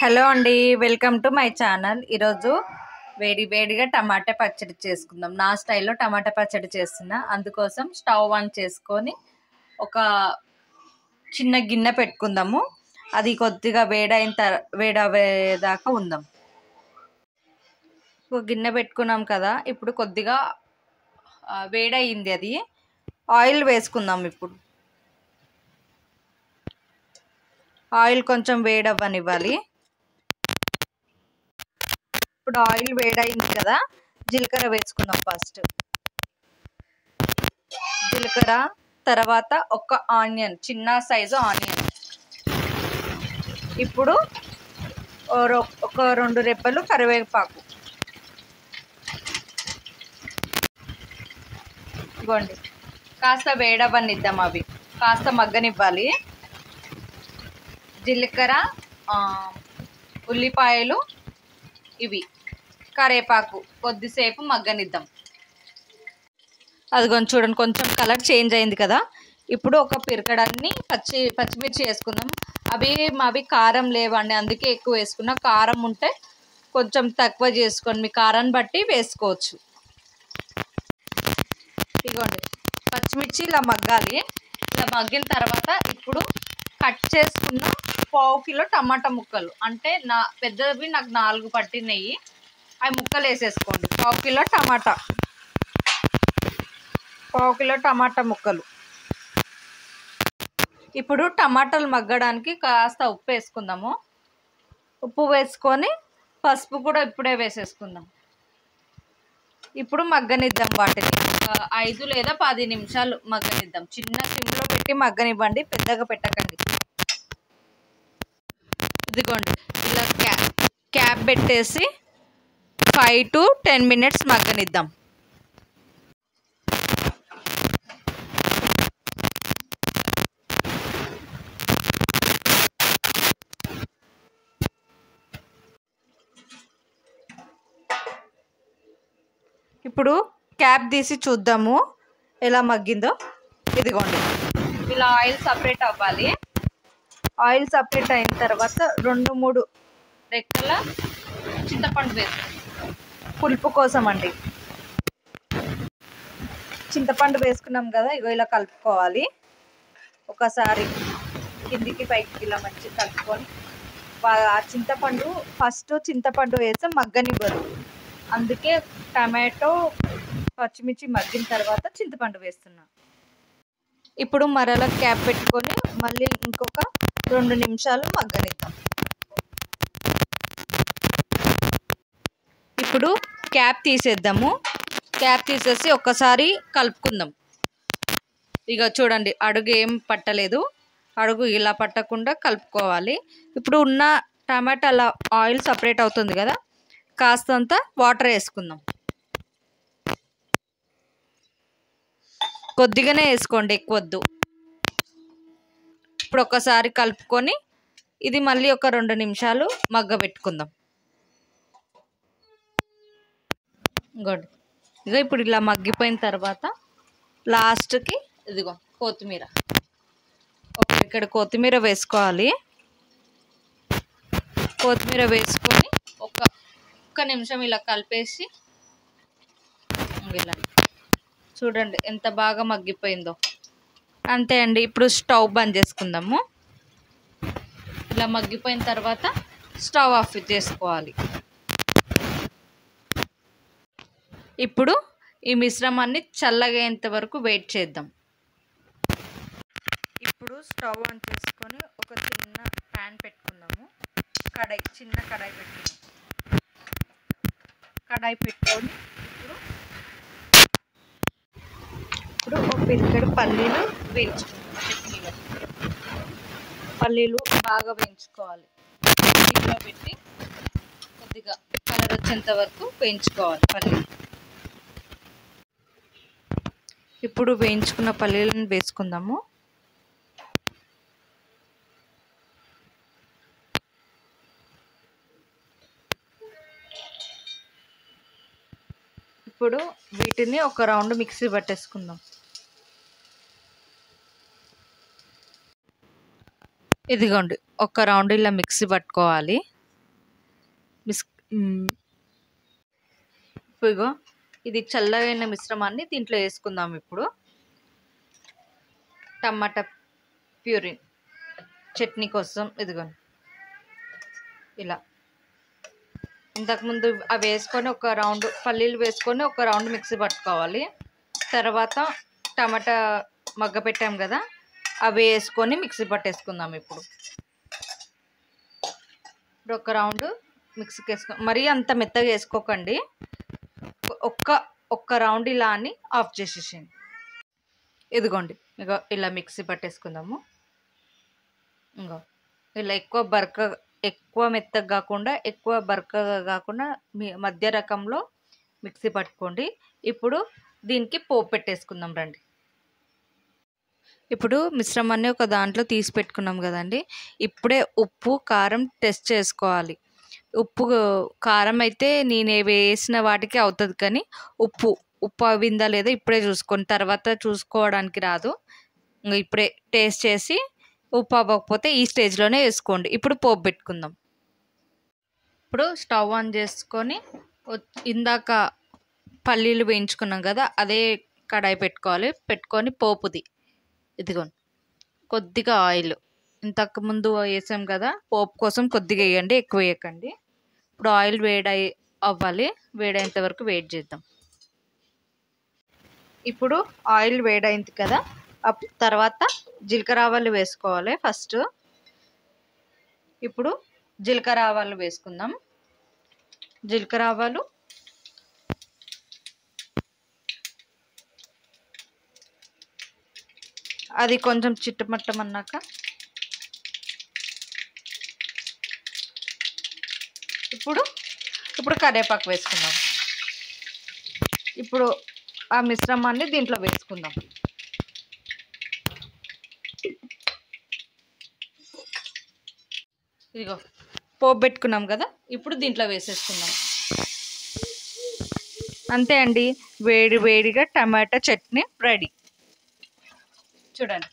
Hello అండి, welcome to my channel. ఈరోజు వేడి వేడిగా టమాటా పచ్చడి చేసుకుందాం. నా స్టైల్లో టమాటా పచ్చడి చేస్తున్నా. అందుకోసం స్టవ్ ఆన్ చేసుకొని ఒక చిన్న గిన్నె పెట్టుకుందాము. అది కొద్దిగా వేడవేదాకా ఉందాం. ఒక గిన్నె పెట్టుకున్నాం కదా, ఇప్పుడు కొద్దిగా వేడయింది. అది ఆయిల్ వేసుకుందాం. ఇప్పుడు ఆయిల్ కొంచెం వేడవ్వనివ్వాలి. ఇప్పుడు ఆయిల్ వేడైంది కదా, జీలకర్ర వేసుకుందాం. ఫస్ట్ జీలకర్ర, తర్వాత ఒక ఆనియన్, చిన్న సైజు ఆనియన్. ఇప్పుడు ఒక 2 రెబ్బలు కరివేపాకు. ఇవ్వండి, కాస్త వేడవ్వనిద్దాం. అవి కాస్త మగ్గనివ్వాలి. జీలకర్ర, ఉల్లిపాయలు, ఇవి కరివేపాకు కొద్దిసేపు మగ్గనిద్దాం. అది చూడండి, కొంచెం కలర్ చేంజ్ అయింది కదా. ఇప్పుడు ఒక పిరకడాన్ని పచ్చిమిర్చి వేసుకుందాం. అవి కారం లేవండి, అందుకే ఎక్కువ వేసుకున్నా. కారం ఉంటే కొంచెం తక్కువ చేసుకోండి, మీ కారాన్ని బట్టి వేసుకోవచ్చు. ఇదిగోండి, పచ్చిమిర్చి ఇలా మగ్గాలి. ఇలా మగ్గిన తర్వాత ఇప్పుడు కట్ చేసుకున్న 1/2 కిలో టమాటా ముక్కలు, అంటే పెద్దవి నాకు 4 పట్టినాయి. అవి ముక్కలు వేసేసుకోండి. 1/2 కిలో టమాటా ముక్కలు. ఇప్పుడు టమాటాలు మగ్గడానికి కాస్త ఉప్పు వేసుకుందాము. ఉప్పు వేసుకొని పసుపు కూడా ఇప్పుడే వేసేసుకుందాం. ఇప్పుడు మగ్గనిద్దాం. వాటిని 5 లేదా 10 నిమిషాలు మగ్గనిద్దాం. చిన్న సిమ్లో పెట్టి మగ్గనివ్వండి, పెద్దగా పెట్టకండి. ఇదిగోండి, ఇలా క్యాప్ పెట్టేసి 5 to 10 మినిట్స్ మగ్గనిద్దాం. ఇప్పుడు క్యాప్ తీసి చూద్దాము ఎలా మగ్గిందో. ఇదిగోండి, ఇలా ఆయిల్ సపరేట్ అవ్వాలి. ఆయిల్ సపరేట్ అయిన తర్వాత 2-3 రెక్కల చింతపండు వేసుకుందాం, పులుపు కోసం అండి. చింతపండు వేసుకున్నాం కదా, ఇగో ఇలా కలుపుకోవాలి. ఒకసారి కిందికి పైకి ఇలా మంచిగా కలుపుకొని, ఆ చింతపండు చింతపండు వేస్తే మగ్గనివ్వదు. అందుకే టమాటో పచ్చిమిర్చి మగ్గిన తర్వాత చింతపండు వేస్తున్నా. ఇప్పుడు మరలా క్యాప్ పెట్టుకొని మళ్ళీ ఇంకొక 2 నిమిషాలు మగ్గనిద్దాం. ఇప్పుడు క్యాప్ తీసేద్దాము. క్యాప్ తీసేసి ఒక్కసారి కలుపుకుందాం. ఇక చూడండి, అడుగు ఏం పట్టలేదు. అడుగు ఇలా పట్టకుండా కలుపుకోవాలి. ఇప్పుడు ఉన్న టమాటాల ఆయిల్ సపరేట్ అవుతుంది కదా, కాస్తంత వాటర్ వేసుకుందాం. కొద్దిగానే వేసుకోండి, ఎక్కువ వద్దు. ఇప్పుడు ఒకసారి కలుపుకొని ఇది మళ్ళీ ఒక 2 నిమిషాలు మగ్గబెట్టుకుందాం. ఇక ఇప్పుడు ఇలా మగ్గిపోయిన తర్వాత లాస్ట్కి ఇదిగో కొత్తిమీర, ఇక్కడ కొత్తిమీర వేసుకోవాలి. కొత్తిమీర వేసుకొని ఒక్క నిమిషం ఇలా కలిపేసి, ఇలా చూడండి ఎంత బాగా మగ్గిపోయిందో. అంతే అండి. ఇప్పుడు స్టవ్ బంద్ చేసుకుందాము. ఇలా మగ్గిపోయిన తర్వాత స్టవ్ ఆఫ్ చేసుకోవాలి. ఇప్పుడు ఈ మిశ్రమాన్ని చల్లగయ్యేంత వరకు వెయిట్ చేద్దాం. ఇప్పుడు స్టవ్ ఆన్ చేసుకొని ఒక చిన్న ప్యాన్ పెట్టుకుందాము. చిన్న కడాయి పెట్టుకుందాం. కడాయి పెట్టుకొని ఇప్పుడు ఒక పిరికెడు పల్లీలు వేయించుకుందాం. పల్లీలు బాగా వేయించుకోవాలి. దీంట్లో పెట్టి కొద్దిగా కలర్ వచ్చేంత వరకు వేయించుకోవాలి పల్లీలు. ఇప్పుడు వేయించుకున్న పల్లీలను వేసుకుందాము. ఇప్పుడు వీటిని ఒక రౌండ్ మిక్సీ పట్టేసుకుందాం. ఇదిగోండి, ఒక రౌండ్ ఇలా మిక్సీ పట్టుకోవాలి. ఇగో ఇది చల్లగైన మిశ్రమాన్ని దీంట్లో వేసుకుందాం. ఇప్పుడు టమాటా ప్యూరీ చట్నీ కోసం ఇదిగోండి ఇలా. ఇంతకుముందు అవి వేసుకొని ఒక రౌండ్ పల్లీలు వేసుకొని ఒక రౌండ్ మిక్సీ పట్టుకోవాలి. తర్వాత టమాటా మగ్గ పెట్టాం కదా, అవి వేసుకొని మిక్సీ పట్టేసుకుందాం. ఇప్పుడు ఒక రౌండ్ మిక్సీకి వేసుకో, మరీ అంత మెత్తగా వేసుకోకండి. ఒక్క రౌండ్ ఇలా అని ఆఫ్ చేసేసేయండి. ఇదిగోండి ఇగో ఇలా మిక్సీ పట్టేసుకుందాము. ఇంకో ఇలా ఎక్కువ మెత్తగా కాకుండా ఎక్కువ బరకగా కాకుండా మధ్య రకంలో మిక్సీ పట్టుకోండి. ఇప్పుడు దీనికి పోపు పెట్టేసుకుందాం రండి. ఇప్పుడు మిశ్రమాన్ని ఒక దాంట్లో తీసి పెట్టుకున్నాం కదండి. ఇప్పుడే ఉప్పు కారం టెస్ట్ చేసుకోవాలి. ఉప్పు కారం అయితే నేను వేసిన వాటికి అవుతుంది, కానీ ఉప్పు అవిందా లేదా ఇప్పుడే చూసుకొని తర్వాత చూసుకోవడానికి రాదు. ఇప్పుడే టేస్ట్ చేసి ఉప్పు అవ్వకపోతే ఈ స్టేజ్లోనే వేసుకోండి. ఇప్పుడు పోపు పెట్టుకుందాం. ఇప్పుడు స్టవ్ ఆన్ చేసుకొని ఇందాక పల్లీలు వేయించుకున్నాం కదా, అదే కడాయి పెట్టుకోవాలి. పెట్టుకొని పోపుది ఇదిగోండి కొద్దిగా ఆయిల్ ఇంతకుముందు వేసాం కదా, పోపు కోసం కొద్దిగా వేయండి, ఎక్కువ వేయకండి. ఇప్పుడు ఆయిల్ అవ్వాలి. వేడైనంత వరకు వెయిట్ చేద్దాం. ఇప్పుడు ఆయిల్ వేడైంది కదా, తర్వాత జీలకర్ర ఆవాలు వేసుకోవాలి ఫస్ట్. ఇప్పుడు జీలకర్ర ఆవాలు వేసుకుందాం. జీలకర్ర ఆవాలు అది కొంచెం చిట్టమట్టమన్నాక ఇప్పుడు కరివేపాకు వేసుకుందాం. ఇప్పుడు ఆ మిశ్రమాన్ని దీంట్లో వేసుకుందాం. ఇదిగో పోపు పెట్టుకున్నాం కదా, ఇప్పుడు దీంట్లో వేసేసుకుందాం. అంతే అండి, వేడిగా టమాటా చట్నీ రెడీ. చూడండి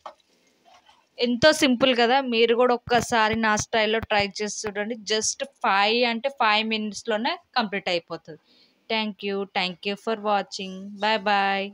ఎంతో సింపుల్ కదా. మీరు కూడా ఒక్కసారి నా స్టైల్లో ట్రై చేసి చూడండి. జస్ట్ 5 minutesలోనే కంప్లీట్ అయిపోతుంది. Thank you for watching. Bye.